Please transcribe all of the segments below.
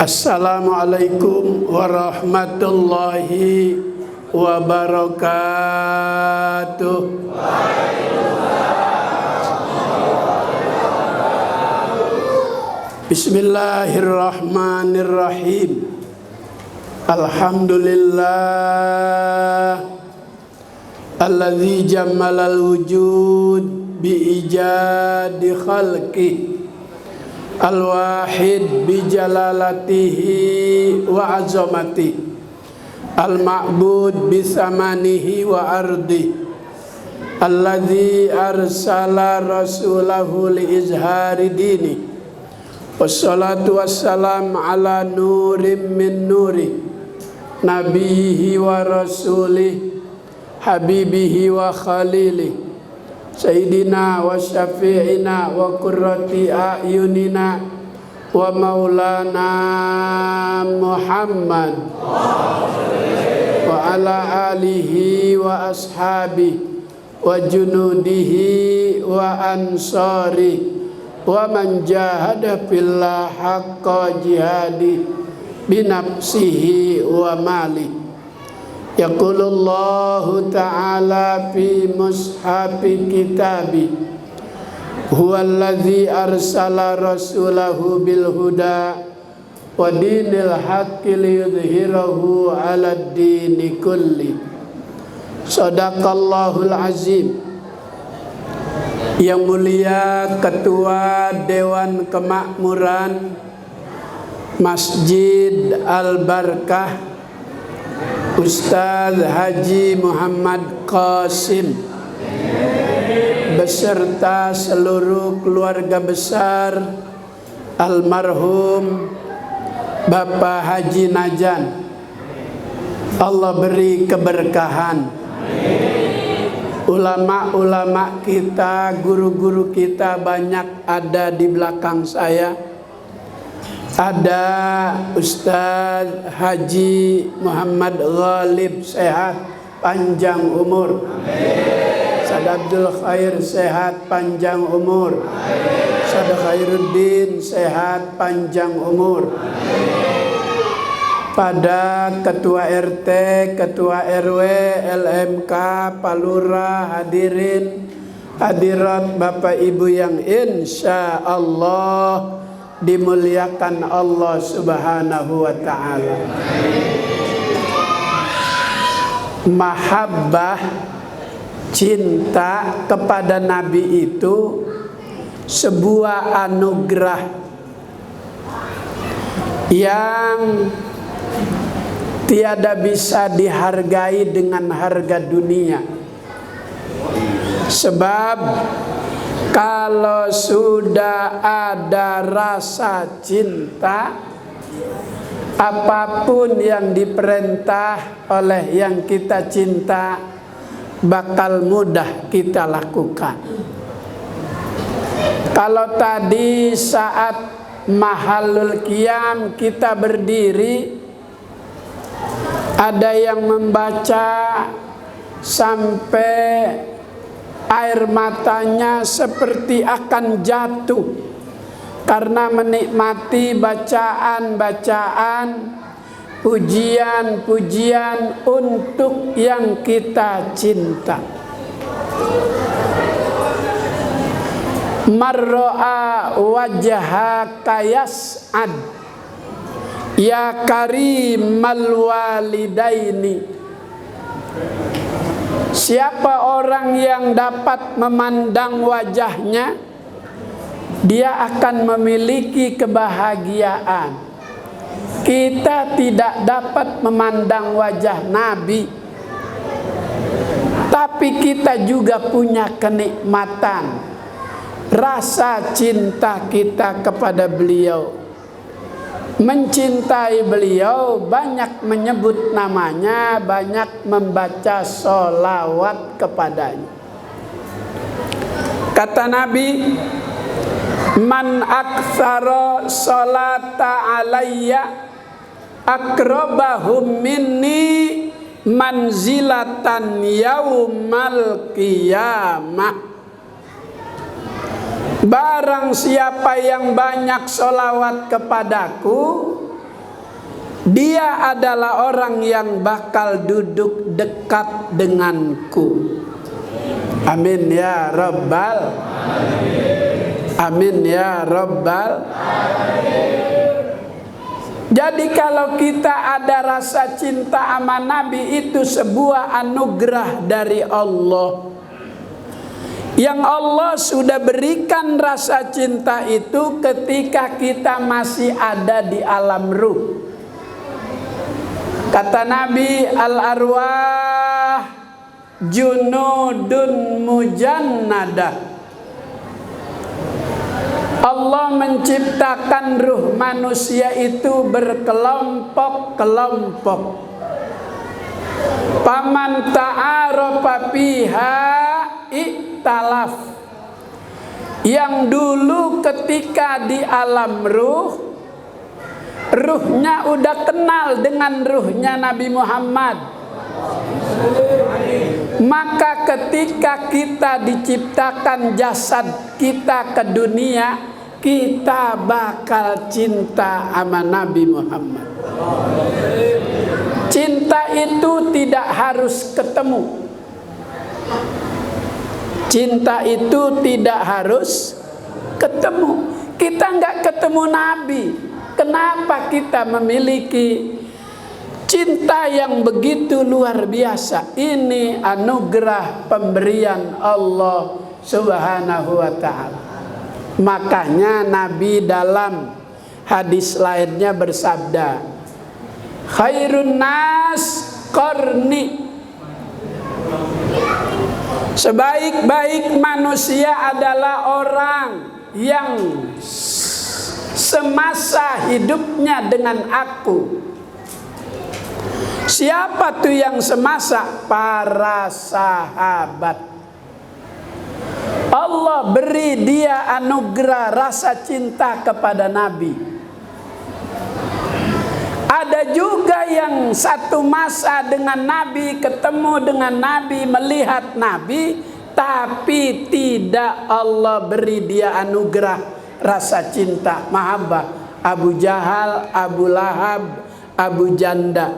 Assalamualaikum warahmatullahi wabarakatuh. Bismillahirrahmanirrahim. Alhamdulillah alladzi jammalal wujud bi ijadi khalqi al-wahid bi jalalatihi wa azamatihi al-ma'bud bi samanihi wa ardi alladzi arsala rasulahu li izhari dini wassalatu wassalam ala nurim min nuri nabihi wa rasulih habibihi wa khalilih Sayyidina wa syafi'ina wa qurrati a'yunina wa maulana Muhammad wa ala alihi wa ashabihi wa junudihi wa ansari wa man jahada fillah haqqa jihadi binafsihi wa mali. Yaqulullahu ta'ala fi mushafi kitabi huwallazi arsala rasulahu bil huda wa dinil haqqi liyudhhirahu 'alad dini kulli. Shadaqallahul azim. Yang mulia Ketua Dewan Kemakmuran Masjid Al-Barkah Ustaz Haji Muhammad Qasim beserta seluruh keluarga besar almarhum Bapak Haji Najan, Allah beri keberkahan. Ulama-ulama kita, guru-guru kita banyak ada di belakang saya. Ada Ustaz Haji Muhammad Ghalib sehat panjang umur. Ustaz Abdul Khair sehat panjang umur. Ustaz Khairuddin sehat panjang umur. Pada Ketua RT, Ketua RW, LMK, Palura, hadirin, hadirat Bapak Ibu yang insya Allah dimuliakan Allah Subhanahu wa ta'ala. Mahabbah, cinta kepada Nabi itu sebuah anugerah yang tiada bisa dihargai dengan harga dunia. Sebab kalau sudah ada rasa cinta, apapun yang diperintah oleh yang kita cinta bakal mudah kita lakukan. Kalau tadi saat mahalul qiyam kita berdiri, ada yang membaca sampai air matanya seperti akan jatuh karena menikmati bacaan-bacaan, pujian-pujian untuk yang kita cinta. Marro'a wajhaka yas'ad ya karimal walidaini. Siapa orang yang dapat memandang wajahnya, dia akan memiliki kebahagiaan. Kita tidak dapat memandang wajah Nabi, tapi kita juga punya kenikmatan, rasa cinta kita kepada beliau. Mencintai beliau, banyak menyebut namanya, banyak membaca sholawat kepadanya. Kata Nabi, man aktsara sholata alayya akrabahum minni manzilatan yaumal qiyamah. Barang siapa yang banyak sholawat kepadaku, Dia adalah orang yang bakal duduk dekat denganku. Amin ya Rabbal Alamin. Amin ya Rabbal Alamin. Jadi kalau kita ada rasa cinta sama Nabi, itu sebuah anugerah dari Allah. Yang Allah sudah berikan rasa cinta itu ketika kita masih ada di alam ruh. Kata Nabi, al-arwah junudun mujannadah. Allah menciptakan ruh manusia itu berkelompok-kelompok. Paman ta'arafa fiha iktalaf. Yang dulu ketika di alam ruh, ruhnya udah kenal dengan ruhnya Nabi Muhammad. Maka ketika kita diciptakan jasad kita ke dunia, kita bakal cinta sama Nabi Muhammad. Cinta itu tidak harus ketemu. Cinta itu tidak harus ketemu. Kita nggak ketemu Nabi. Kenapa kita memiliki cinta yang begitu luar biasa? Ini anugerah pemberian Allah Subhanahu wa ta'ala. Makanya Nabi dalam hadis lainnya bersabda, khairun nas qarni. Sebaik-baik manusia adalah orang yang semasa hidupnya dengan aku. Siapa tuh yang semasa? Para sahabat. Allah beri dia anugerah rasa cinta kepada Nabi. Ada juga yang satu masa dengan Nabi, ketemu dengan Nabi, melihat Nabi, tapi tidak Allah beri dia anugerah rasa cinta, mahabbah. Abu Jahal, Abu Lahab, Abu Janda.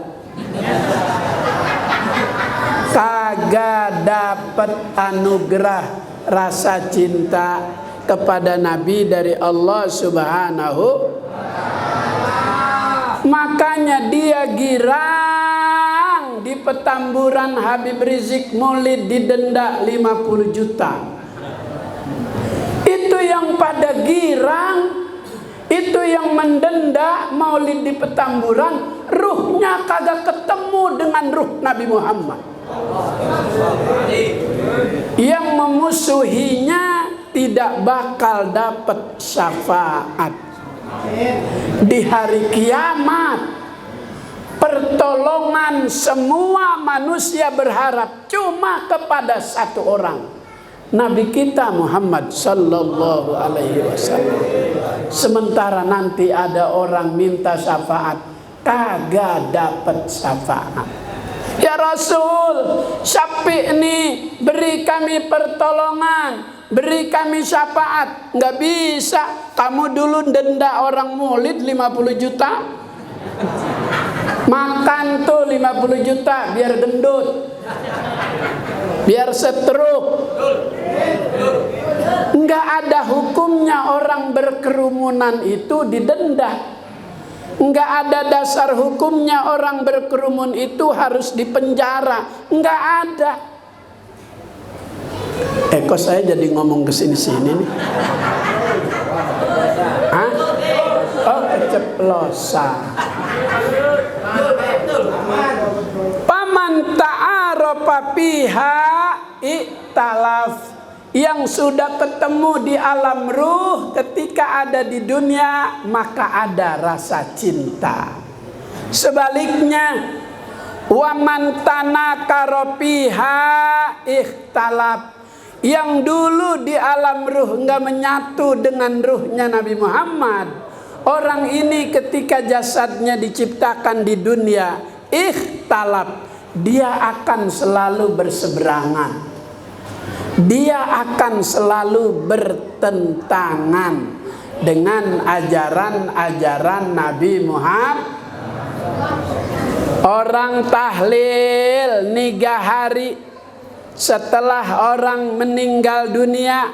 Kagak dapat anugerah rasa cinta kepada Nabi dari Allah Subhanahu. Makanya dia girang di Petamburan Habib Rizik Maulid didenda 50 juta. Itu yang pada girang, itu yang mendenda Maulid di Petamburan, ruhnya kagak ketemu dengan ruh Nabi Muhammad. Yang memusuhinya tidak bakal dapat syafaat di hari kiamat. Pertolongan semua manusia berharap cuma kepada satu orang, Nabi kita Muhammad sallallahu alaihi wasallam. Sementara nanti ada orang minta syafaat, kagak dapat syafaat. Ya Rasul, syafi' ini beri kami pertolongan, beri kami syafaat. Nggak bisa. Kamu dulu denda orang maulid 50 juta. Makan tuh 50 juta biar gendut, biar setruk. Nggak ada hukumnya orang berkerumunan itu didenda. Nggak ada dasar hukumnya orang berkerumun itu harus dipenjara. Nggak ada. Kok saya jadi ngomong kesini-sini nih? Hah? Oh, keceplosan. Paman ta'arafa fiha iktalaf. Yang sudah ketemu di alam ruh ketika ada di dunia, maka ada rasa cinta. Sebaliknya, waman tanakara fiha ikhtalaf. Yang dulu di alam ruh enggak menyatu dengan ruhnya Nabi Muhammad, orang ini ketika jasadnya diciptakan di dunia ikhtalaf, dia akan selalu berseberangan. Dia akan selalu bertentangan dengan ajaran-ajaran Nabi Muhammad. Orang tahlil 3 hari setelah orang meninggal dunia,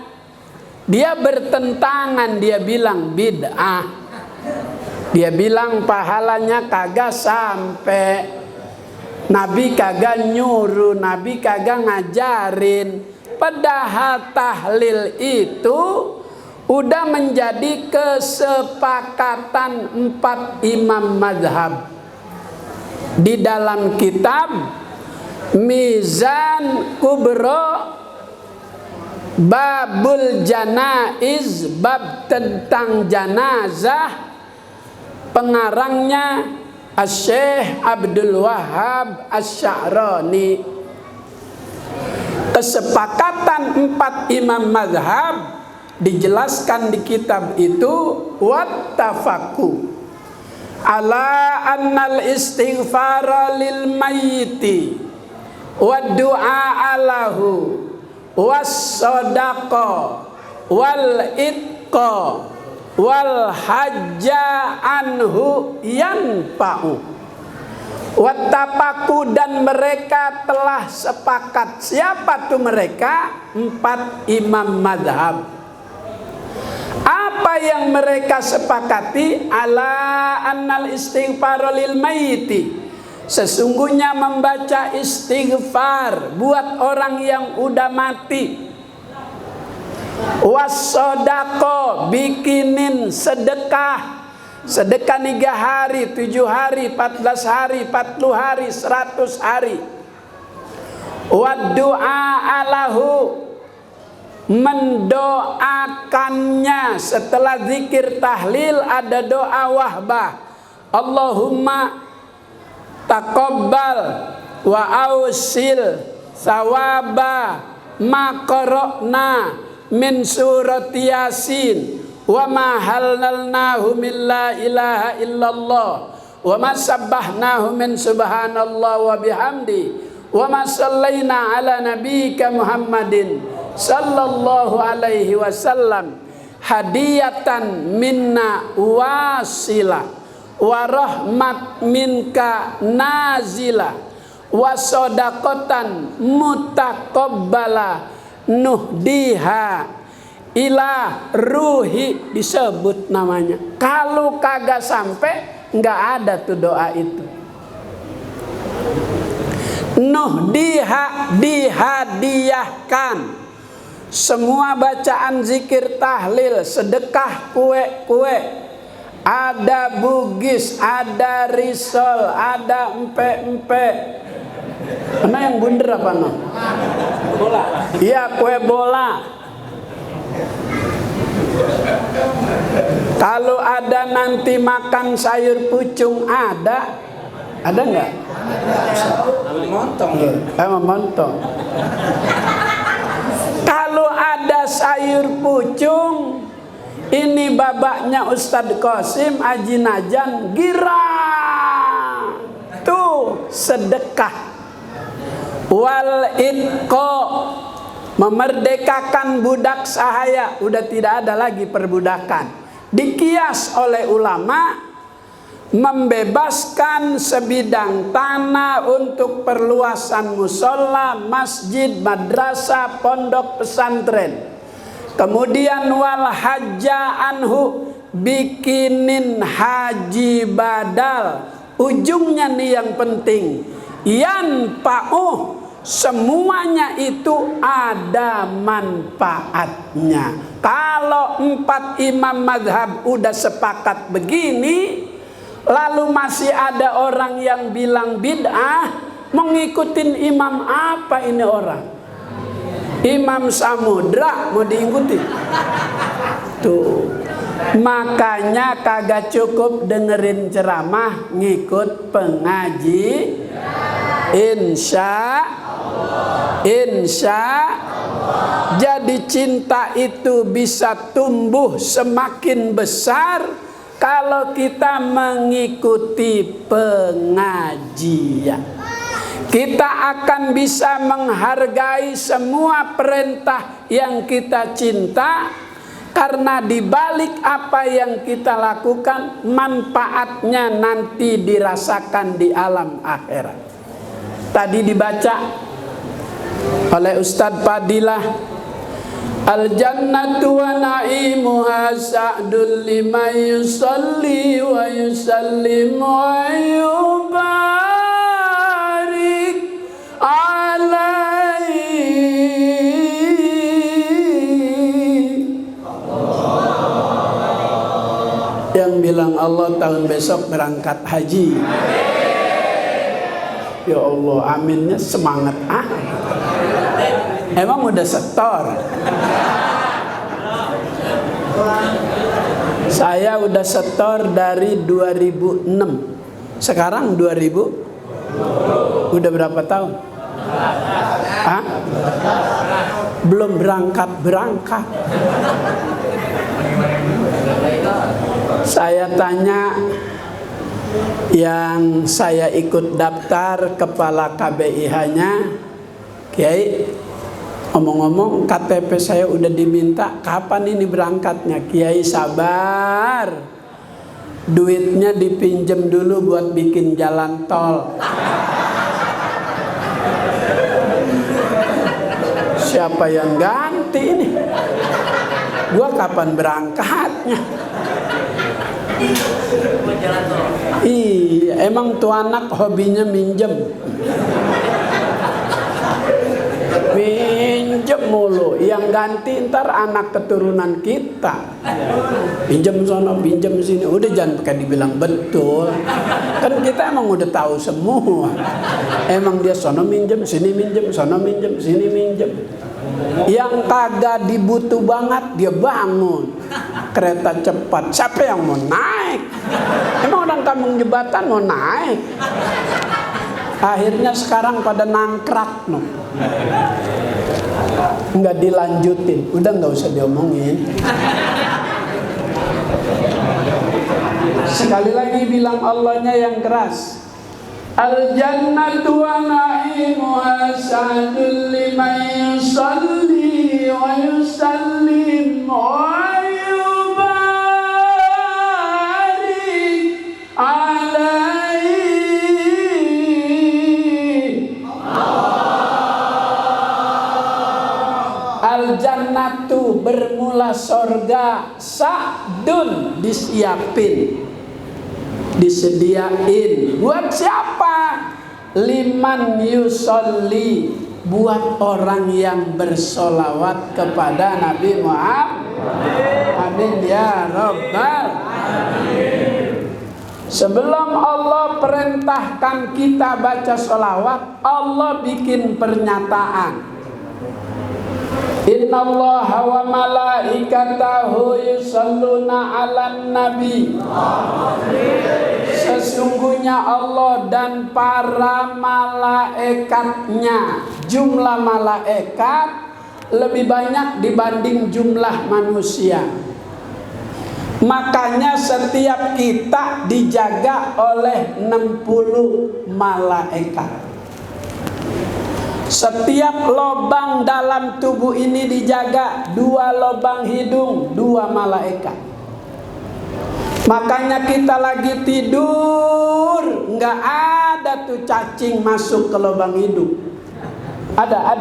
dia bertentangan, dia bilang bid'ah. Dia bilang pahalanya kagak sampai. Nabi kagak nyuruh, Nabi kagak ngajarin. Padahal tahlil itu udah menjadi kesepakatan 4 imam mazhab. Di dalam kitab Mizan Kubro Babul Janaiz, bab tentang janazah, pengarangnya Asy-Syaikh Abdul Wahhab Asy-Sya'rani. Kesepakatan 4 imam mazhab dijelaskan di kitab itu, wattafaqu ala annal istighfara lil mayyiti wa du'a alahu was sadaqa wal itqa wal hajja anhu yanfa'u. Wattafaku, dan mereka telah sepakat. Siapa tuh mereka? 4 imam mazhab. Apa yang mereka sepakati? Ala annal istighfar lil mayyiti, sesungguhnya membaca istighfar buat orang yang udah mati. Wassodako, bikinin sedekah. Sedekah 3 hari, 7 hari, 14 hari, 40 hari, 100 hari. Waddu'a alahu, mendoakannya. Setelah zikir tahlil ada doa wahbah. Allahumma taqabbal wa ausil sawaba ma qara'na min surati yasin wa ma halalnahu min la ilaha illallah wa ma sabbahnahu min subhanallah wa bihamdi wa ma sallaina ala nabiyyika Muhammadin sallallahu alaihi wasallam hadiyatan minna wasila wa rahmat minka nazila wa sadaqatan mutaqabbala nuhdiha ila ruhi, disebut namanya. Kalau kagak sampai, nggak ada tuh doa itu. Nuhdiha, dihadiahkan. Semua bacaan zikir tahlil, sedekah kue-kue, ada bugis, ada risol, ada empe-empe. Mana yang bunder apa no? Bola. Iya, kue bola. Kalau ada nanti makan sayur pucung, ada nggak? Montong. Montong. Kalau ada sayur pucung, ini babaknya Ustadz Qasim Haji Najan, girang tuh sedekah. Wal itqa, memerdekakan budak sahaya, udah tidak ada lagi perbudakan. Dikias oleh ulama, membebaskan sebidang tanah untuk perluasan musola, masjid, madrasah, pondok pesantren. Kemudian wal hajja anhu, bikinin haji badal. Ujungnya nih yang penting, yanfa'u, semuanya itu ada manfaatnya. Kalau 4 imam mazhab udah sepakat begini, lalu masih ada orang yang bilang bid'ah, mau ngikutin imam apa ini orang? Imam Samudra mau diikuti? Tuh, makanya kagak cukup dengerin ceramah, ngikut pengaji. Insya jadi cinta itu bisa tumbuh semakin besar kalau kita mengikuti pengajian. Kita akan bisa menghargai semua perintah yang kita cinta, Karena di balik apa yang kita lakukan, manfaatnya nanti dirasakan di alam akhirat. Tadi dibaca oleh Ustadz Fadilah, al-jannatu wa na'imuha sa'dul liman yusalli wa yusallim wa yubarik alaihi. Yang bilang Allah tahun besok berangkat haji. Ya Allah, aminnya semangat Emang udah setor? Saya udah setor dari 2006. Sekarang 2000. Udah berapa tahun? Belum berangkat. Saya tanya yang saya ikut daftar kepala KBIH-nya, Kiai, ngomong-ngomong KTP saya udah diminta, kapan ini berangkatnya? Kiai sabar, duitnya dipinjem dulu buat bikin jalan tol. Siapa yang ganti ini? Gua kapan berangkatnya? Iya, emang tuh anak hobinya minjem mulu. Yang ganti ntar anak keturunan kita. Pinjem sono, pinjem sini. Udah jangan pakai dibilang betul. Kan kita emang udah tahu semua. Emang dia sono minjem, sini minjem, sono minjem, sini minjem. Yang kagak dibutuh banget dia bangun kereta cepat. Siapa yang mau naik? Emang orang kampung jembatan mau naik? Akhirnya sekarang pada nangkrak no. Nggak dilanjutin. Udah nggak usah diomongin. Sekali lagi bilang Allahnya yang keras. Al-jannatu wa na'imuha sa'dul liman yusalli wa yusallim wa yubarik alaihi. Al-jannatu bermula sorga, sa'dun disiapin, disediain buat siapa? Liman yusolli, buat orang yang bersolawat kepada Nabi Muhammad. Amin ya Rabbal alamin. Sebelum Allah perintahkan kita baca solawat, Allah bikin pernyataan. Innallaha wa malaikatahu yusalluna 'alan nabi. Sesungguhnya Allah dan para malaikatnya, jumlah malaikat lebih banyak dibanding jumlah manusia. Makanya setiap kita dijaga oleh 60 malaikat. Setiap lubang dalam tubuh ini dijaga, 2 lubang hidung, 2 malaikat. Makanya kita lagi tidur, nggak ada tuh cacing masuk ke lubang hidung. Ada.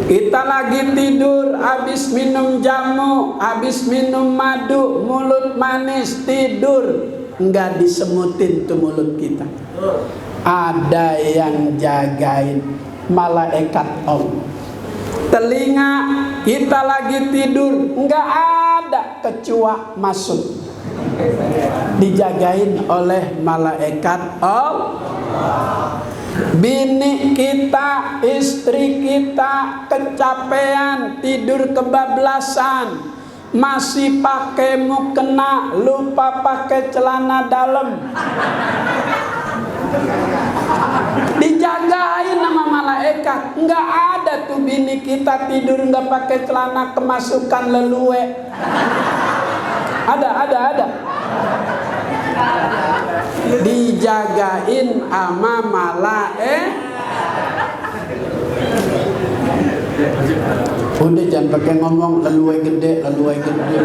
Kita lagi tidur, habis minum jamu, habis minum madu, mulut manis, tidur, nggak disemutin tuh mulut kita. Ada yang jagain, malaikat Allah. Telinga kita lagi tidur, nggak ada kecoa masuk, dijagain oleh malaikat Allah. Bini kita, istri kita kecapean, tidur kebablasan, masih pakai mukena, lupa pakai celana dalam, dijagain sama malaikat. Nggak ada tuh bini kita tidur nggak pakai celana kemasukan leluwe. Ada. Dijagain sama malaikat. Udah jangan pakai ngomong leluai gede, leluai gede.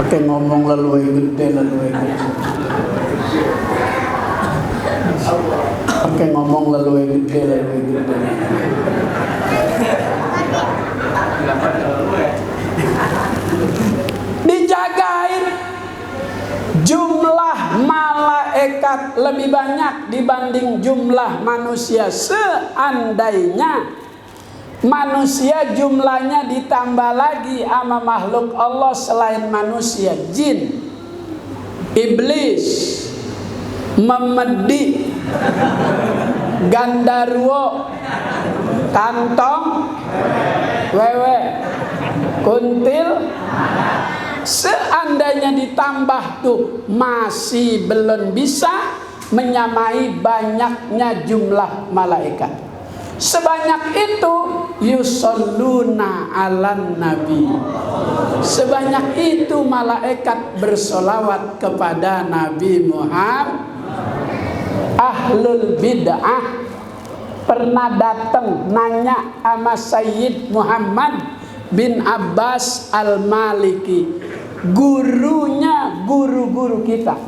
Pakai ngomong leluai gede, leluai gede. Pakai ngomong leluai gede, leluai gede. Dijagain. Jumlah malaikat lebih banyak dibanding jumlah manusia. Seandainya manusia jumlahnya ditambah lagi sama makhluk Allah selain manusia, jin, iblis, memedi, gandarwo, kantong, wewe, kuntil, seandainya ditambah tuh masih belum bisa menyamai banyaknya jumlah malaikat. Sebanyak itu yusalluna alan nabi. Sebanyak itu malaikat bersolawat kepada Nabi Muhammad. Ahlul bid'ah pernah datang nanya sama Sayyid Muhammad bin Abbas al-Maliki, gurunya guru-guru kita.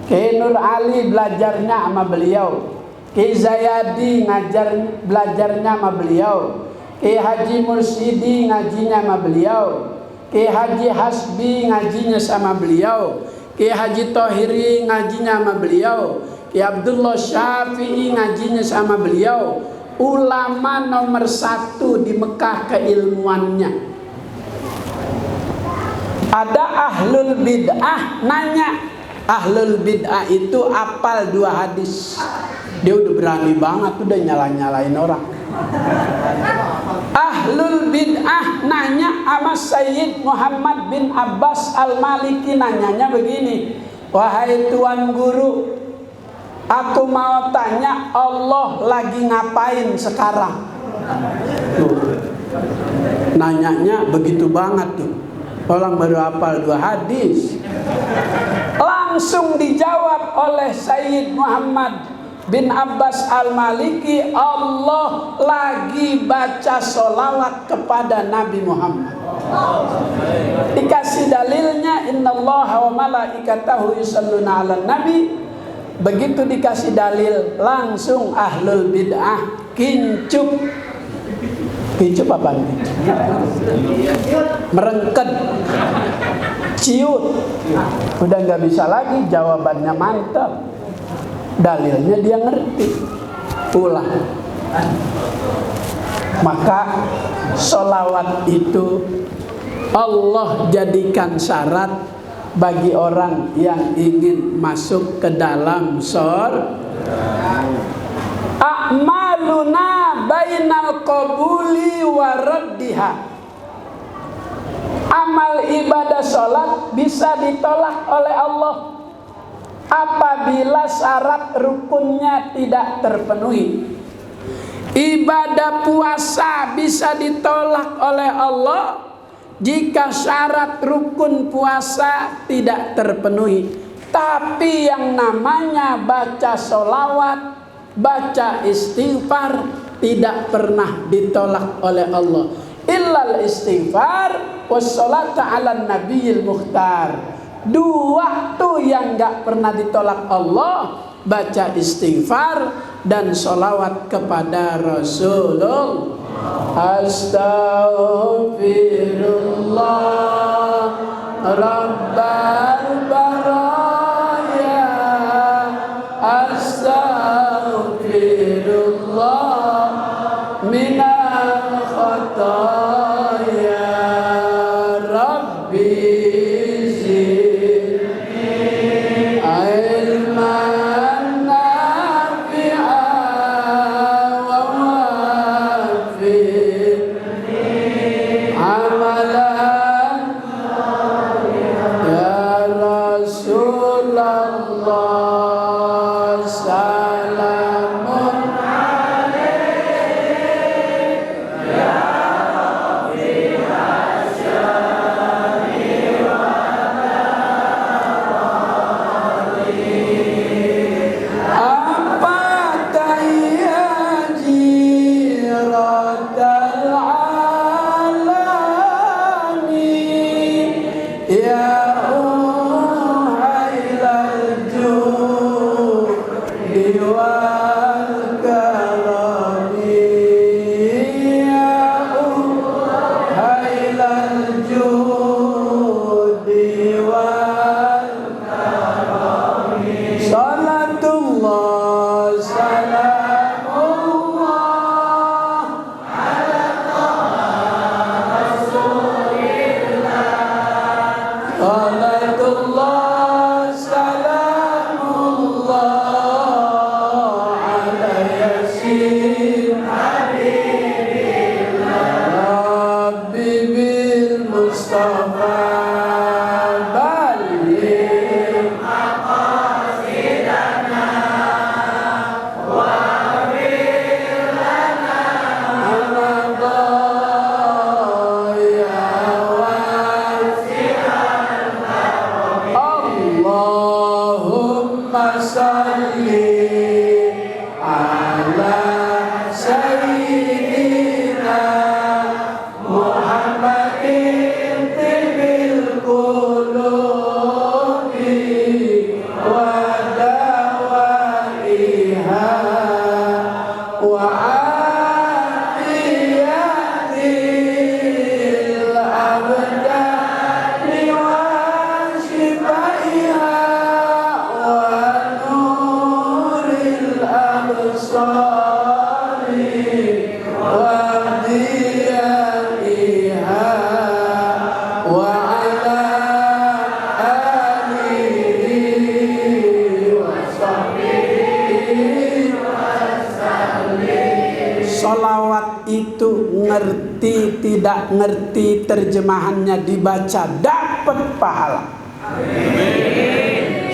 Kiai Nur Ali belajarnya sama beliau, Kiai Zayadi belajarnya sama beliau, Kiai Haji Mursidi ngajinya sama beliau, Kiai Haji Hasbi ngajinya sama beliau, Kiai Haji Tohiri ngajinya sama beliau, Kiai Abdullah Syafi'i ngajinya sama beliau. Ulama nomor 1 di Mekah keilmuannya. Ada ahlul bid'ah nanya. Ahlul bid'ah itu apal 2 hadis. Dia udah berani banget, udah nyalain orang. Ahlul bid'ah nanya sama Sayyid Muhammad bin Abbas al-Maliki, nanyanya begini, wahai tuan guru, aku mau tanya, Allah lagi ngapain sekarang? Tuh. Nanyanya begitu banget tuh. Orang baru hafal 2 hadis. Langsung dijawab oleh Sayyid Muhammad bin Abbas al-Maliki, Allah lagi baca sholawat kepada Nabi Muhammad. Dikasih dalilnya, innallaha wa malaikatahu yusholluna 'alan nabi. Begitu dikasih dalil, langsung ahlul bid'ah kincup. Kincup apa nih? Merengket, ciut. Udah nggak bisa lagi, jawabannya mantap, dalilnya dia ngerti. Ulang. Maka sholawat itu Allah jadikan syarat bagi orang yang ingin masuk ke dalam surga. A'maluna bainal qabuli wa raddiha. Amal ibadah sholat bisa ditolak oleh Allah apabila syarat rukunnya tidak terpenuhi. Ibadah puasa bisa ditolak oleh Allah jika syarat rukun puasa tidak terpenuhi. Tapi yang namanya baca sholawat, baca istighfar tidak pernah ditolak oleh Allah. Illal istighfar wassalatu ala nabiyil mukhtar. 2 tuh yang gak pernah ditolak Allah, baca istighfar dan sholawat kepada Rasulullah. Astaghfirullah Rabbal baraya, astaghfirullah minal khataya, Rabbi zidni ilman nafi'an wa wafiqni amalan ya Rasulullah, salamun alaik yasin Rabbi bil Mustafa baligh maqasidana wa bil lana ya wasi'al Allahumma salli ala sayyidina Muhammadin tibil qulubi wa dawaiha wa afiyatil abdani wa shifaiha wa nuril absari wa diyaiha wa ala alihi wa sahbihi Salawat itu ngerti tidak ngerti terjemahannya dibaca dapat pahala.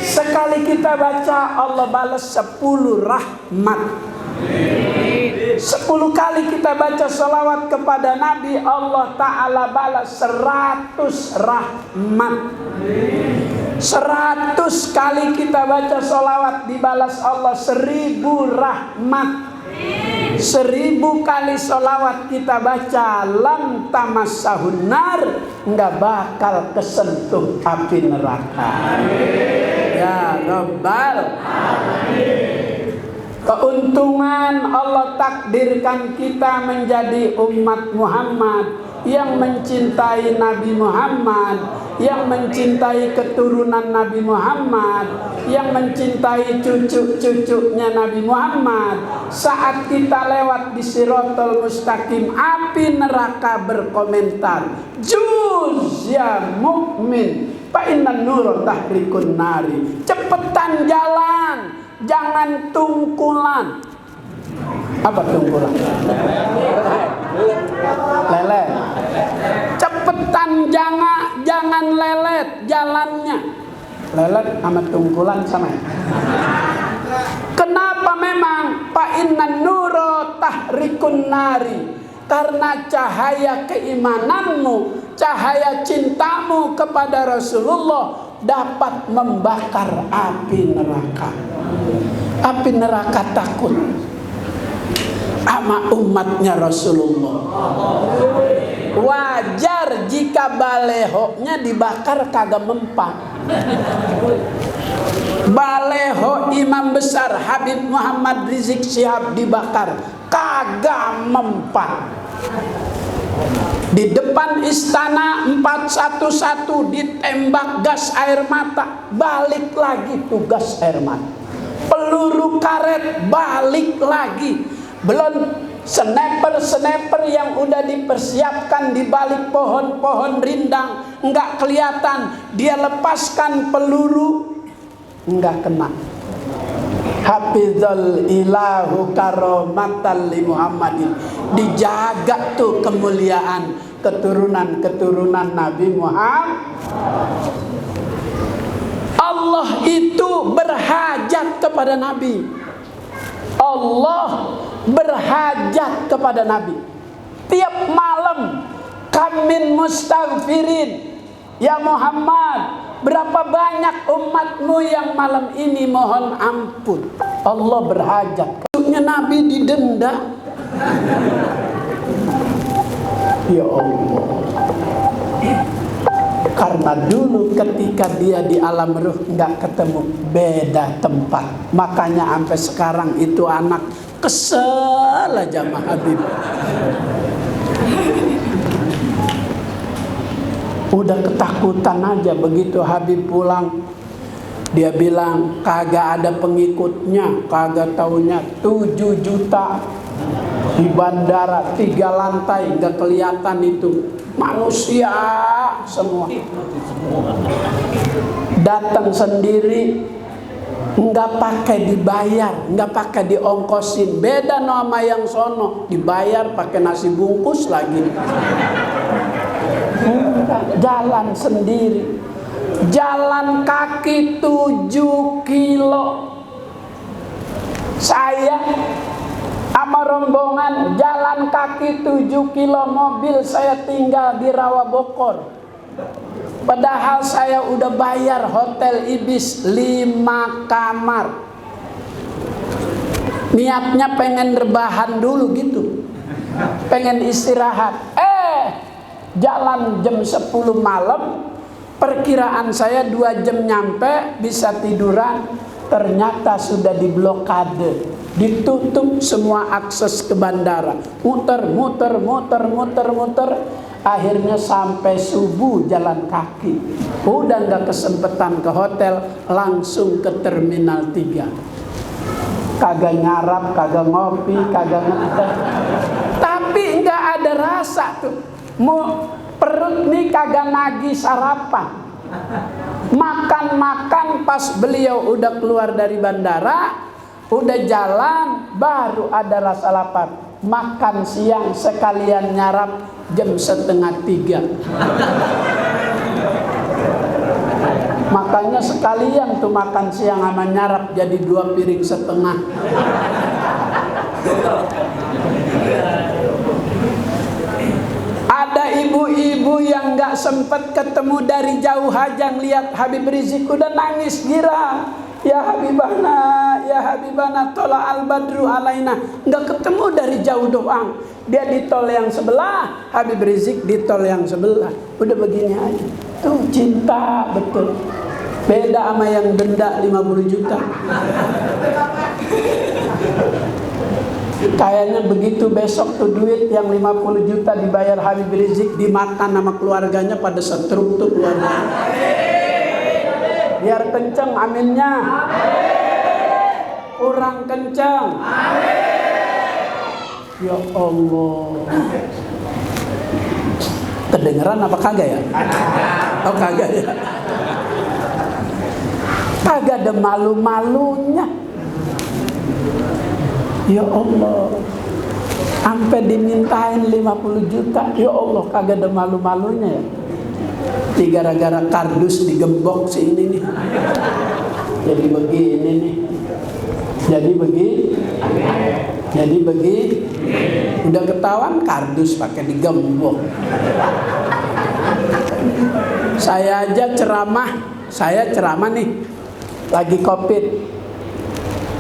Sekali kita baca Allah balas 10 rahmat. 10 kali kita baca salawat kepada Nabi Allah Ta'ala balas 100 rahmat. 100 kali kita baca salawat dibalas Allah 1000 rahmat. 1000 kali salawat kita baca lam tamassahun nar, nggak bakal kesentuh api neraka. Ya Rabbal Alamin. Keuntungan Allah takdirkan kita menjadi umat Muhammad yang mencintai Nabi Muhammad, yang mencintai keturunan Nabi Muhammad, yang mencintai cucu-cucunya Nabi Muhammad. Saat kita lewat di Siratal Mustaqim, api neraka berkomentar, "Juz ya mukmin, fa inna nur tahrikun nari." Cepetan jalan, jangan tungkulan. Apa tungkulan? Lelet. Cepetan, jangan lelet jalannya. Lelet sama tungkulan sama. Kenapa memang? Fa inna nuro tahrikun nari. Karena cahaya keimananmu, cahaya cintamu kepada Rasulullah dapat membakar api neraka. Api neraka takut sama umatnya Rasulullah. Wajar jika balehonya dibakar kagak mempan. Baleho Imam Besar Habib Muhammad Rizik Syihab dibakar kagak mempan. Di depan istana 411 ditembak gas air mata, balik lagi tuh gas air mata. Peluru karet balik lagi. Belum sniper yang udah dipersiapkan di balik pohon-pohon rindang nggak kelihatan, dia lepaskan peluru nggak kena. Hafizal ilahu karomatan li Muhammadin, dijaga tuh kemuliaan keturunan Nabi Muhammad. Allah itu berhajat kepada Nabi. Allah berhajat kepada Nabi. Tiap malam kamin mustaghfirin, ya Muhammad, berapa banyak umatmu yang malam ini mohon ampun. Allah berhajat. Maksudnya Nabi didenda. Ya Allah. Karena dulu ketika dia di alam ruh nggak ketemu, beda tempat. Makanya sampai sekarang itu anak kesel aja sama Habib. Udah ketakutan aja begitu Habib pulang. Dia bilang kagak ada pengikutnya, kagak taunya 7 juta di bandara 3 lantai nggak kelihatan itu manusia semua. Datang sendiri nggak pakai dibayar, nggak pakai diongkosin. Beda nama yang sono, dibayar pakai nasi bungkus lagi. Jalan sendiri, jalan kaki 7 kilo. Saya sama rombongan jalan kaki 7 kilo, mobil saya tinggal di Rawabokor. Padahal saya udah bayar hotel Ibis 5 kamar. Niatnya pengen rebahan dulu gitu, pengen istirahat. Jalan jam 10 malam, perkiraan saya 2 jam nyampe, bisa tiduran. Ternyata sudah diblokade, ditutup semua akses ke bandara. Muter. Akhirnya sampai subuh jalan kaki. Udah gak kesempatan ke hotel, langsung ke Terminal 3. Kagak nyarap, kagak ngopi, kagak ngeteh. Tapi gak ada rasa tuh. Perut nih kagak nagih sarapan. Makan pas beliau udah keluar dari bandara, udah jalan, baru ada rasa lapar. Makan siang sekalian nyarap jam 2:30. Makanya sekalian tuh makan siang sama nyarap jadi 2,5 piring. Ada ibu-ibu yang gak sempet ketemu dari jauh aja ngeliat Habib Rizik udah nangis girang. Ya Habibana tola al-badru alaina. Gak ketemu dari jauh doang. Dia di tol yang sebelah, Habib Rizik di tol yang sebelah. Udah begini aja. Tuh cinta betul. Beda sama yang denda 50 juta. Kayaknya begitu besok tuh duit yang 50 juta dibayar Habib Rizik dimakan sama keluarganya, pada setruk tuh keluarga. Biar kenceng aminnya. Kurang kenceng. Ya Allah. Kedengeran apa kagak ya? Oh kagak ya. Kagak ada malu-malunya. Ya Allah, sampai dimintain 50 juta. Ya Allah, kagak ada malu-malunya ya. Ini gara-gara kardus digembok si ini nih. Jadi begini nih. Jadi begini. Udah ketahuan kardus pakai digembok. Saya aja ceramah nih. Lagi Covid.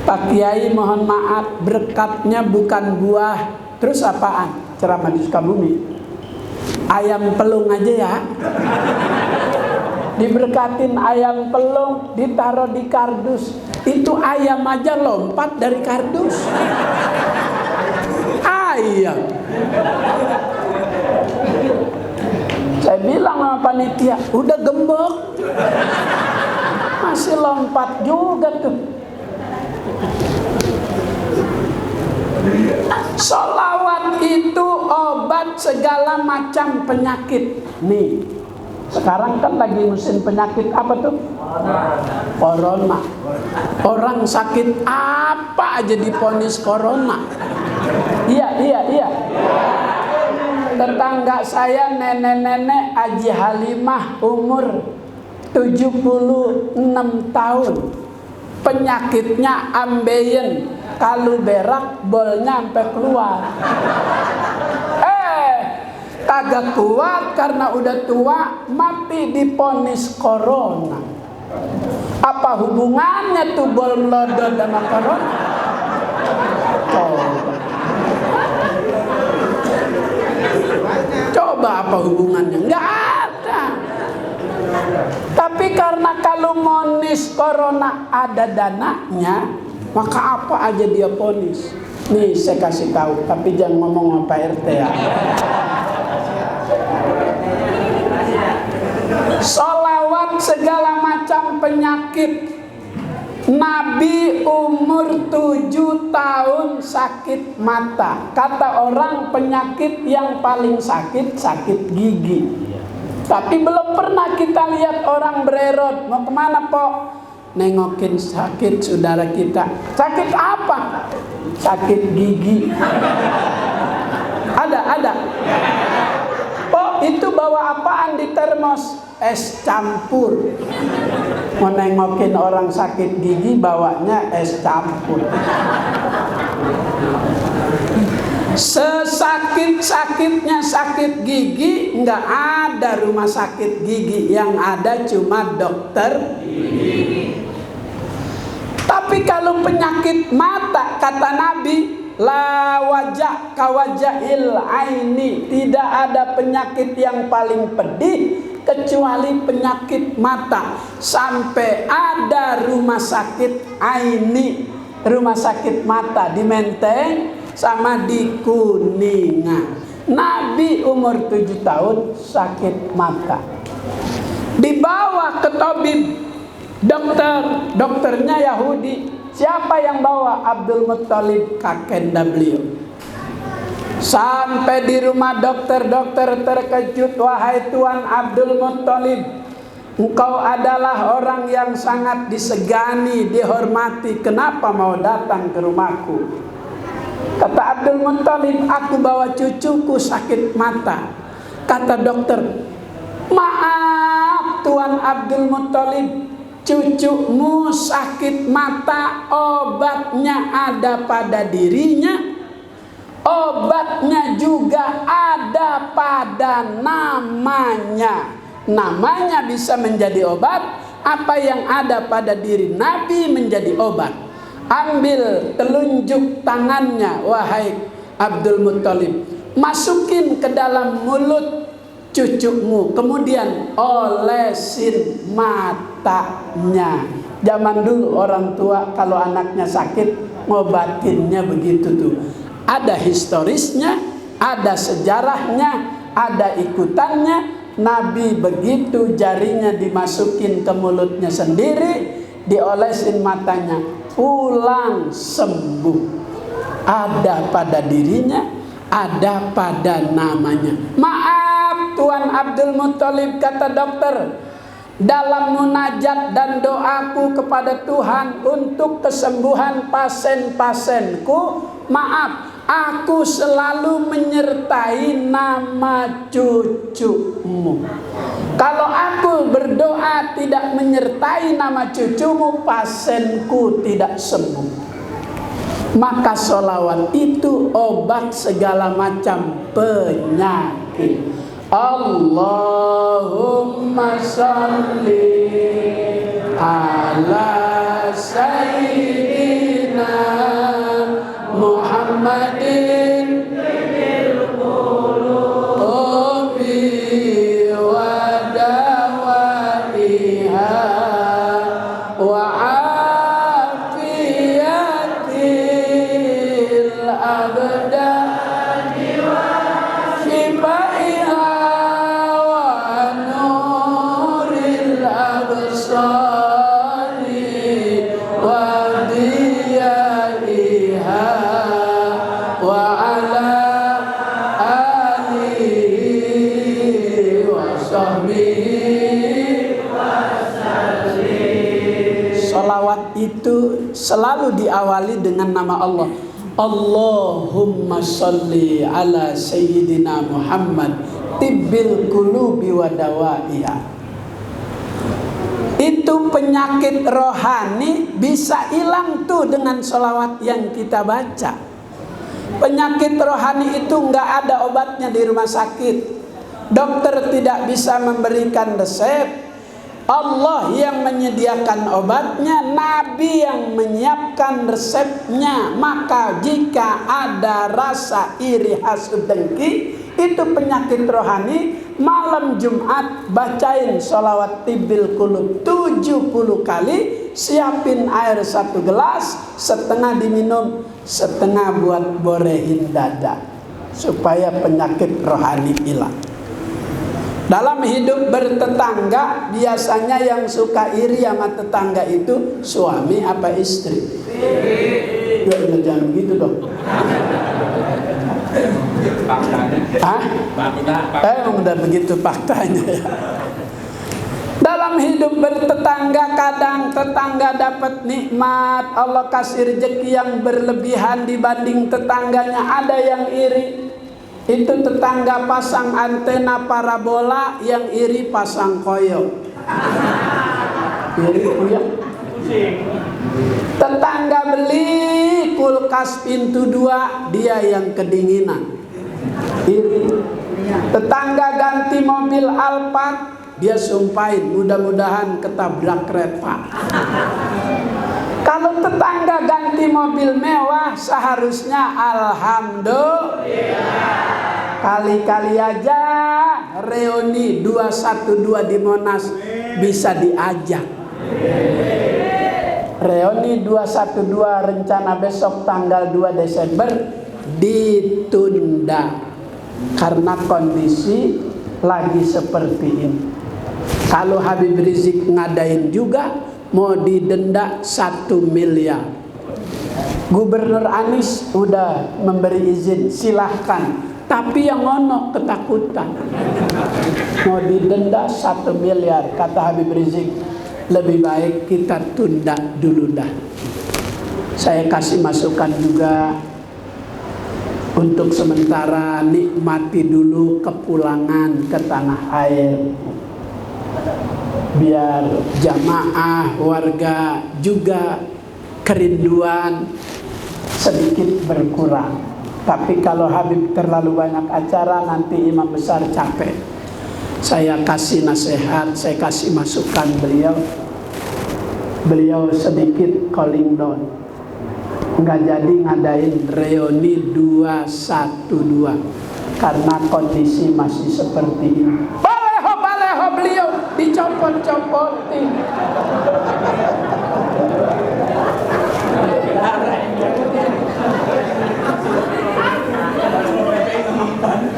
Pak Kiai mohon maaf, berkatnya bukan buah. Terus apaan? Ceramah di Sukabumi. Ayam pelung aja ya. Diberkatin ayam pelung, ditaruh di kardus. Itu ayam aja lompat dari kardus. Ayam. Saya bilang sama panitia, udah gembok, masih lompat juga tuh. Sholawat itu obat segala macam penyakit. Nih, sekarang kan lagi musim penyakit apa tuh? Corona. Orang sakit apa aja diponis corona. Iya. Tetangga saya nenek-nenek Haji Halimah umur 76 tahun. Penyakitnya ambeien, kalau berak bolnya sampai keluar. Kagak kuat karena udah tua, mati diponis corona. Apa hubungannya tuh bol melodot sama corona? Coba apa hubungannya? Nggak ada. Tapi karena kalau monis corona ada dananya, maka apa aja dia ponis. Nih saya kasih tahu, tapi jangan ngomong sama Pak RT ya. Sholawat segala macam penyakit. Nabi umur 7 tahun sakit mata. Kata orang penyakit yang paling sakit gigi. Tapi belum pernah kita lihat orang bererot. Mau kemana Pok? nengokin sakit saudara kita. Sakit apa? Sakit gigi. Ada. Oh, itu bawa apaan di termos? Es campur. Mau nengokin orang sakit gigi bawanya es campur. Sesakit-sakitnya sakit gigi, nggak ada rumah sakit gigi, yang ada cuma dokter gigi. Tapi kalau penyakit mata, kata Nabi, la wajah kawajahil aini, tidak ada penyakit yang paling pedih kecuali penyakit mata. Sampai ada rumah sakit aini, rumah sakit mata di Menteng sama di Kuningan. Nabi umur 7 tahun sakit mata, dibawa ke tabib, dokternya Yahudi. Siapa yang bawa? Abdul Muttalib, kakek beliau. Sampai di rumah dokter terkejut. Wahai Tuan Abdul Muttalib, engkau adalah orang yang sangat disegani, dihormati. Kenapa mau datang ke rumahku? Kata Abdul Muttalib, aku bawa cucuku sakit mata. Kata dokter, maaf Tuan Abdul Muttalib, cucumu sakit mata, obatnya ada pada dirinya, obatnya juga ada pada namanya. Namanya bisa menjadi obat, apa yang ada pada diri Nabi menjadi obat. Ambil telunjuk tangannya, wahai Abdul Muttalib, masukin ke dalam mulut cucumu, kemudian olesin matanya. Zaman dulu orang tua kalau anaknya sakit ngobatinnya begitu tuh. Ada historisnya, ada sejarahnya, ada ikutannya. Nabi begitu jarinya dimasukin ke mulutnya sendiri, diolesin matanya, pulang sembuh. Ada pada dirinya, ada pada namanya. Maaf Tuan Abdul Muttalib, kata dokter, dalam munajat dan doaku kepada Tuhan untuk kesembuhan pasien-pasienku, maaf, aku selalu menyertai nama cucumu. Kalau aku berdoa tidak menyertai nama cucumu, pasienku tidak sembuh. Maka sholawat itu obat segala macam penyakit. Allahumma sholli ala sayyidina Muhammadin bil qulubi wa dawaiha wa afiyatil abdani wa shifaiha wa nuril absari wa diyaiha wa ala alihi wa sahbihi wasallim. Salawat itu selalu diawali dengan nama Allah. Allahumma sholli ala sayyidina Muhammad tibbil qulubi wa dawaiha. Itu penyakit rohani bisa hilang tuh dengan sholawat yang kita baca. Penyakit rohani itu nggak ada obatnya di rumah sakit. Dokter tidak bisa memberikan resep. Allah yang menyediakan obatnya, Nabi yang menyiapkan resepnya. Maka jika ada rasa iri, hasud, dengki, itu penyakit rohani. Malam Jumat bacain sholawat tibbil qulub 70 kali. Siapin air 1 gelas, setengah diminum, setengah buat borehin dada, supaya penyakit rohani hilang. Dalam hidup bertetangga, biasanya yang suka iri sama tetangga itu suami apa istri? Ya, jangan begitu dong. Hah? Udah begitu faktanya ya. Dalam Dalam hidup bertetangga, kadang tetangga dapat nikmat, Allah kasih rezeki yang berlebihan dibanding tetangganya, ada yang iri. Itu tetangga pasang antena parabola, yang iri pasang koyo. Iri ya. Tetangga beli kulkas pintu 2, dia yang kedinginan. Iri. Tetangga ganti mobil Alphard, dia sumpahin mudah-mudahan ketabrak kereta. Kalau tetangga ganti mobil mewah, seharusnya alhamdulillah. Kali-kali aja reuni 212 di Monas bisa diajak. Reuni 212 rencana besok tanggal 2 Desember ditunda karena kondisi lagi seperti ini. Kalau Habib Rizik ngadain juga mau didenda 1 miliar. Gubernur Anies udah memberi izin, silahkan. Tapi yang ngono ketakutan. Mau didenda 1 miliar, kata Habib Rizik. Lebih baik kita tunda dulu dah. Saya kasih masukan juga, untuk sementara nikmati dulu kepulangan ke tanah air. Biar jamaah warga juga kerinduan sedikit berkurang. Tapi kalau Habib terlalu banyak acara, nanti imam besar capek. Saya kasih nasihat, saya kasih masukan beliau sedikit calling down. Nggak jadi ngadain reuni 212 karena kondisi masih seperti ini. Baleho beliau dicopot-copotin.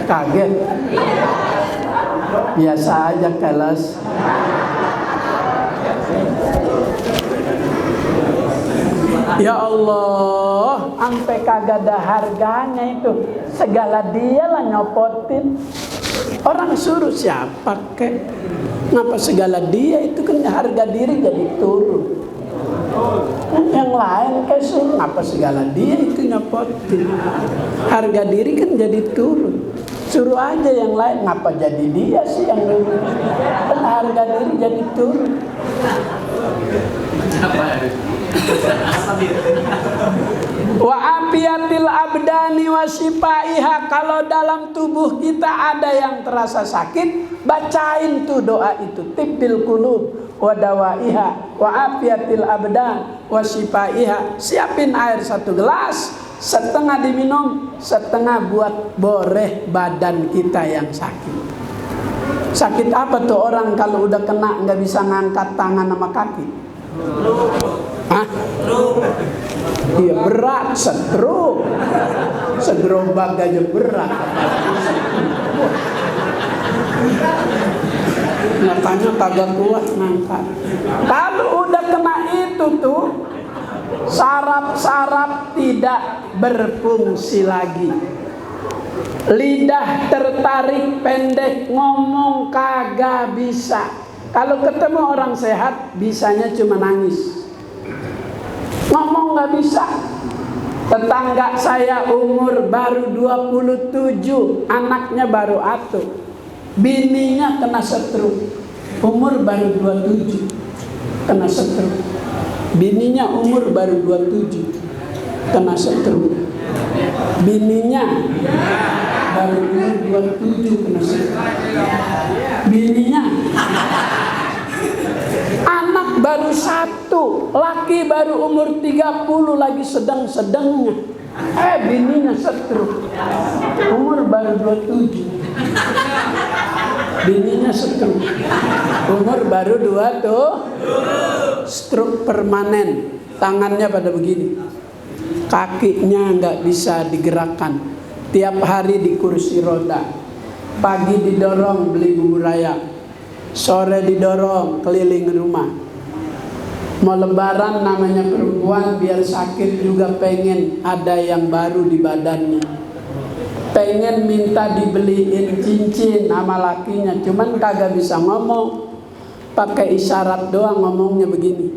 Kaget. Biasa aja kelas. Ya Allah, sampai kagak ada harganya itu. Segala dia lah nyopotin. Orang suruh siapa kek? Ngapa segala dia, itu kan harga diri jadi turun. Yang lain kayak suruh, ngapa segala dia itu nyopotin. Harga diri kan jadi turun. Suruh aja yang lain, ngapa jadi dia sih yang turun. Kan harga diri jadi turun. Wa afiatil abdani wa shifaiha. Kalau dalam tubuh kita ada yang terasa sakit, bacain tuh doa itu, tibbil qulub wa dawaiha wa afiatil abdan wa shifaiha. Siapin air 1 gelas, setengah diminum, setengah buat boreh badan kita yang sakit. Sakit apa tuh orang kalau udah kena nggak bisa ngangkat tangan sama kaki? Hah? Iya berat, stroke. Segerobak aja berat. Nyatanya kagak kuat ngangkat. Kalau udah kena itu tuh, saraf-saraf tidak berfungsi lagi. Lidah tertarik pendek, ngomong kagak bisa. Kalau ketemu orang sehat, bisanya cuma nangis. Ngomong nggak bisa. Tetangga saya umur baru 27, anaknya baru atuh. Bininya kena stroke. Umur baru 27, kena stroke. Bininya umur baru 27, kena stroke. Bininya baru umur 27, kena stroke. Bininya anak baru 1, laki baru umur 30, lagi sedang-sedangnya. Bininya stroke. Umur baru 27. Bininya stroke. Umur baru 2 tuh. Stroke permanen. Tangannya pada begini. Kakinya nggak bisa digerakkan. Tiap hari di kursi roda. Pagi didorong beli bubur ayam, sore didorong keliling rumah. Mau lebaran namanya perempuan, biar sakit juga pengen ada yang baru di badannya. Pengen minta dibeliin cincin sama lakinya, cuman kagak bisa ngomong. pakai isyarat doang ngomongnya begini.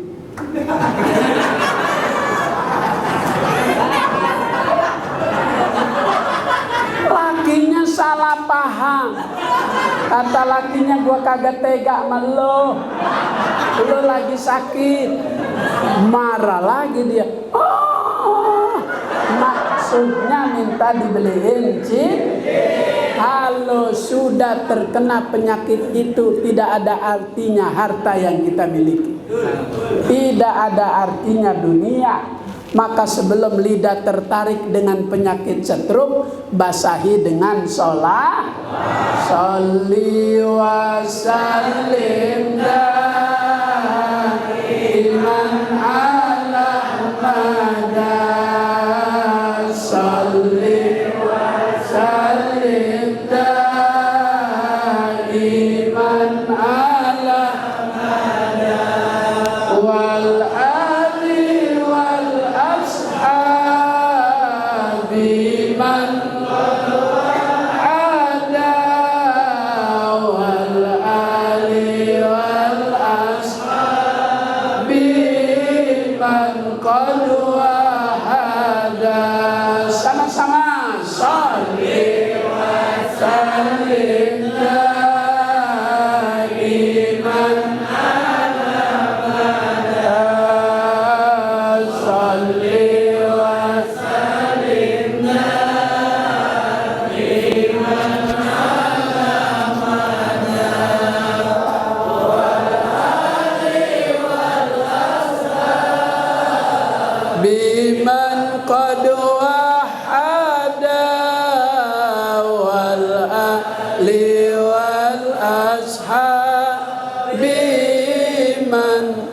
Lakinya salah paham. Kata lakinya, gua kagak tega sama lo lagi sakit. Marah lagi dia. Oh, maksudnya minta dibeliin kalau sudah terkena penyakit itu, tidak ada artinya harta yang kita miliki, tidak ada artinya dunia. Maka sebelum lidah tertarik dengan penyakit stroke, basahi dengan sholat. Sholli wa sallim daiman ala Muhammad. Sholli wa sallim daiman ala Muhammad wal ali wal ashabi man ada wal ali wal ashabi man qad wahada. Sama-sama sholli wa sallim daiman ala Muhammad. Sholli wa sallim daiman ala Muhammad wal ali wal ashabi man qad wahada wal ali wal ashabi man.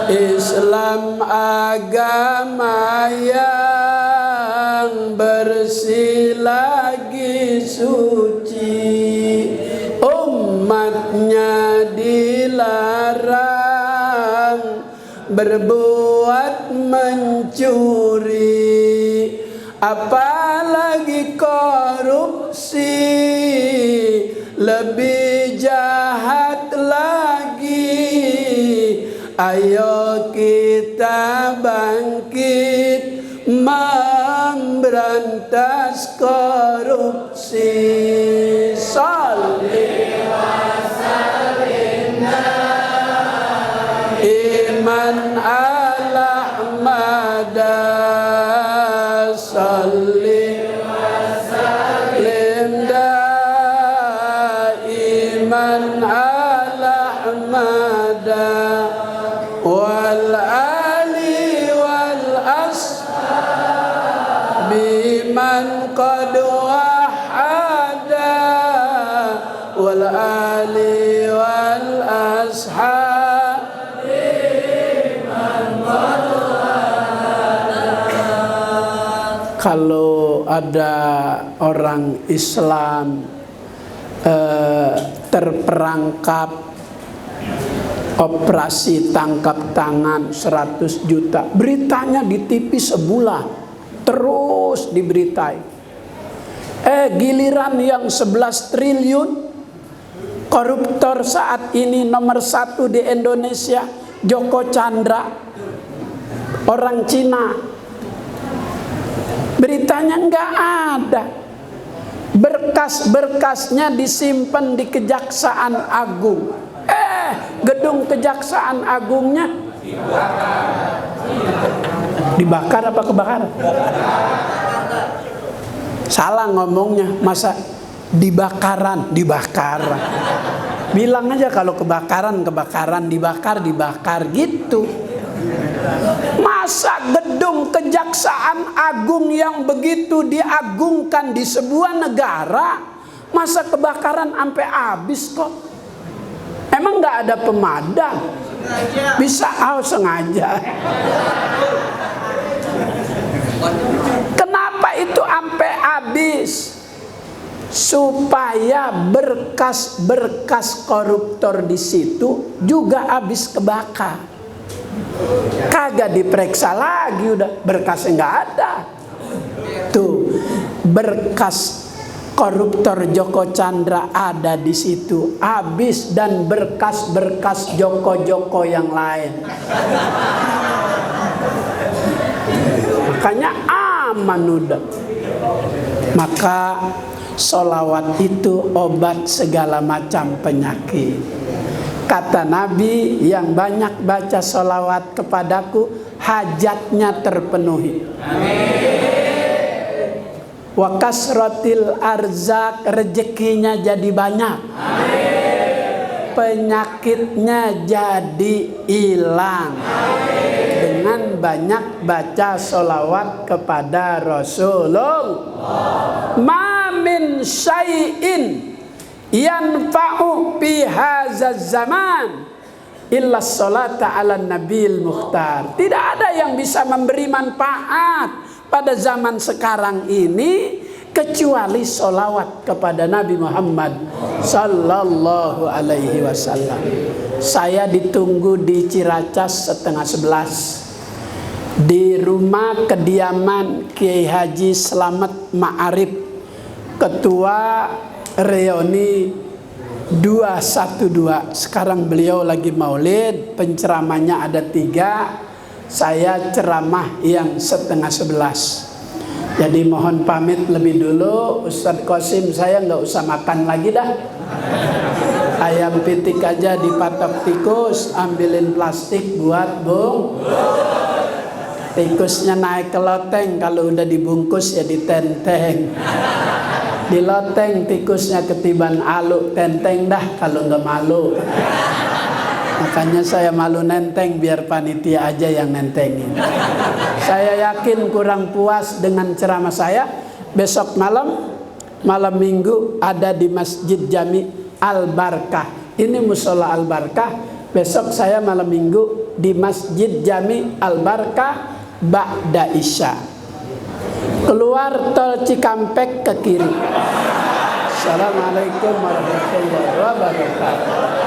Islam agama yang bersih lagi suci, umatnya dilarang berbuat mencuri, apalagi korupsi, lebih jahat lagi. Ayo kita bangkit memberantas korupsi. Sholli wa sallim daiman ala Muhammad. Sholli wa sallim daiman ala Muhammad wal ali wal ashabi man qad wahada wal ali wal ashabi man qad wahada. Kalau ada orang Islam terperangkap operasi tangkap tangan 100 juta. Beritanya di TV sebulan. Terus diberitai. Giliran yang 11 triliun. Koruptor saat ini nomor 1 di Indonesia, Joko Chandra. Orang Cina. Beritanya nggak ada. Berkas-berkasnya disimpan di Kejaksaan Agung. Gedung Kejaksaan Agungnya dibakar apa kebakaran? Salah ngomongnya, masa dibakaran? Bilang aja kalau kebakaran, dibakar gitu. Masa gedung Kejaksaan Agung yang begitu diagungkan di sebuah negara, masa kebakaran sampai habis kok? Emang nggak ada pemadam? Bisa sengaja. Kenapa itu sampai habis? Supaya berkas-berkas koruptor di situ juga habis kebakar. Kagak diperiksa lagi, udah berkasnya nggak ada. Tuh berkas koruptor Joko Chandra ada di situ, habis, dan berkas-berkas Joko-Joko yang lain. Makanya aman udah. Maka sholawat itu obat segala macam penyakit. Kata Nabi, yang banyak baca sholawat kepadaku, hajatnya terpenuhi. Wa kasratil arzak, rezekinya jadi banyak. Penyakitnya jadi hilang. Dengan banyak baca sholawat kepada Rasulullah. Ma min syai'in yanfa'u fi hadzal zaman illa sholata ala nabil mukhtar. Tidak ada yang bisa memberi manfaat pada zaman sekarang ini kecuali sholawat kepada Nabi Muhammad sallallahu alaihi wasallam. Saya ditunggu di Ciracas 10:30 di rumah kediaman Kiai Haji Slamet Ma'arif, Ketua Reuni 212. Sekarang beliau lagi maulid, penceramahnya ada 3. Saya ceramah yang 10:30. Jadi mohon pamit lebih dulu. Ustadz Qasim, saya nggak usah makan lagi dah. Ayam pitik aja dipatok tikus, ambilin plastik buat bung. Tikusnya naik ke loteng, kalau udah dibungkus ya ditenteng. Di loteng tikusnya ketiban alu, tenteng dah kalau nggak malu. Makanya saya malu nenteng, biar panitia aja yang nentengin. Saya yakin kurang puas dengan ceramah saya. Besok malam minggu ada di Masjid Jami Al-Barkah. Ini musola Al-Barkah. Besok saya malam minggu di Masjid Jami Al-Barkah ba'da Isya. Keluar tol Cikampek ke kiri. Assalamualaikum warahmatullahi wabarakatuh.